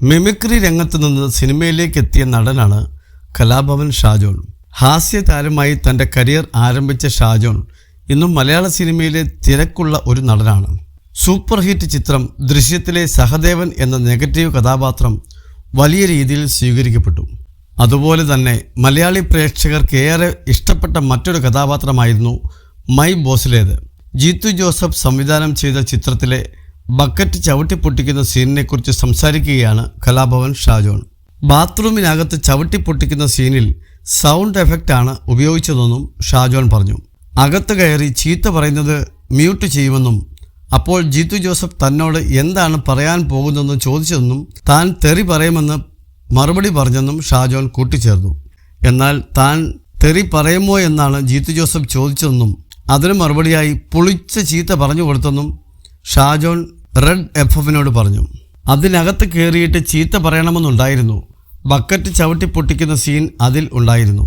Mimicry രംഗത്തു നിന്ന് സിനിമയിലേക്ക് എത്തിയ നടനാണ് കലാഭവൻ ഷാജോൺ. ഹാസ്യ താരമായി തൻ്റെ കരിയർ ആരംഭിച്ച ഷാജോൺ ഇന്നും മലയാള സിനിമയിലെ തിരക്കുള്ള ഒരു നടനാണ്. സൂപ്പർ ഹിറ്റ് ചിത്രം ദൃശ്യത്തിലെ സഹദേവൻ എന്ന നെഗറ്റീവ് കഥാപാത്രം വലിയ രീതിയിൽ സ്വീകരിക്കപ്പെട്ടു. അതുപോലെ തന്നെ മലയാളി പ്രേക്ഷകർക്ക് ഏറെ ഇഷ്ടപ്പെട്ട മറ്റൊരു കഥാപാത്രമായിരുന്നു മൈ ബോസിലേത്. ജീത്തു ജോസഫ് സംവിധാനം ചെയ്ത ചിത്രത്തിലെ ബക്കറ്റ് ചവിട്ടിപ്പൊട്ടിക്കുന്ന സീനിനെക്കുറിച്ച് സംസാരിക്കുകയാണ് കലാഭവൻ ഷാജോൺ. ബാത്റൂമിനകത്ത് ചവിട്ടിപ്പൊട്ടിക്കുന്ന സീനിൽ സൗണ്ട് എഫക്റ്റാണ് ഉപയോഗിച്ചതെന്നും ഷാജോൺ പറഞ്ഞു. അകത്ത് കയറി ചീത്ത പറയുന്നത് മ്യൂട്ട് ചെയ്യുമെന്നും അപ്പോൾ ജീത്തു ജോസഫ് തന്നോട് എന്താണ് പറയാൻ പോകുന്നതെന്ന് ചോദിച്ചതെന്നും താൻ തെറി പറയുമെന്ന് മറുപടി പറഞ്ഞെന്നും ഷാജോൺ കൂട്ടിച്ചേർന്നു. എന്നാൽ താൻ തെറി പറയുമോ എന്നാണ് ജീത്തു ജോസഫ് ചോദിച്ചതെന്നും അതിന് മറുപടിയായി പുളിച്ച ചീത്ത പറഞ്ഞു കൊടുത്തെന്നും ഷാജോൺ റെഡ് എഫ്എഫിനോട് പറഞ്ഞു. അതിനകത്ത് കയറിയിട്ട് ചീത്ത പറയണമെന്നുണ്ടായിരുന്നു. ബക്കറ്റ് ചവിട്ടി പൊട്ടിക്കുന്ന സീൻ അതിൽ ഉണ്ടായിരുന്നു.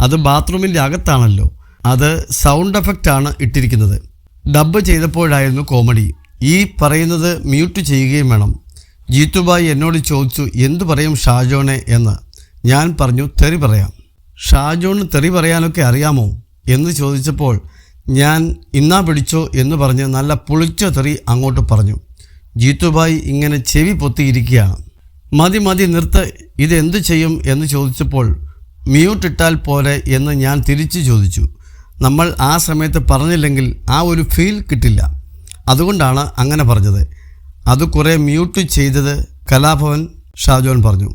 അത് ബാത്റൂമിൻ്റെ അകത്താണല്ലോ. അത് സൗണ്ട് എഫക്റ്റാണ് ഇട്ടിരിക്കുന്നത്. ഡബ്ബ് ചെയ്തപ്പോഴായിരുന്നു കോമഡി. ഈ പറയുന്നത് മ്യൂട്ട് ചെയ്യുകയും വേണം. ജീത്തുബായി എന്നോട് ചോദിച്ചു എന്തു പറയും ഷാജോനെ എന്ന്. ഞാൻ പറഞ്ഞു തെറി പറയാം. ഷാജോണ് തെറി പറയാനൊക്കെ അറിയാമോ എന്ന് ചോദിച്ചപ്പോൾ ഞാൻ ഇന്നാ പിടിച്ചോ എന്ന് പറഞ്ഞ് നല്ല പുളിച്ച തെറി അങ്ങോട്ട് പറഞ്ഞു. ജീത്തുബായി ഇങ്ങനെ ചെവി പൊത്തിയിരിക്കുകയാണ്. മതി നിർത്ത്, ഇതെന്തു ചെയ്യും എന്ന് ചോദിച്ചപ്പോൾ മ്യൂട്ട് ഇട്ടാൽ പോരെ എന്ന് ഞാൻ തിരിച്ചു ചോദിച്ചു. നമ്മൾ ആ സമയത്ത് പറഞ്ഞില്ലെങ്കിൽ ആ ഒരു ഫീൽ കിട്ടില്ല, അതുകൊണ്ടാണ് അങ്ങനെ പറഞ്ഞത്. അത് കുറേ മ്യൂട്ട് ചെയ്തത് കലാഭവൻ ഷാജോൺ പറഞ്ഞു.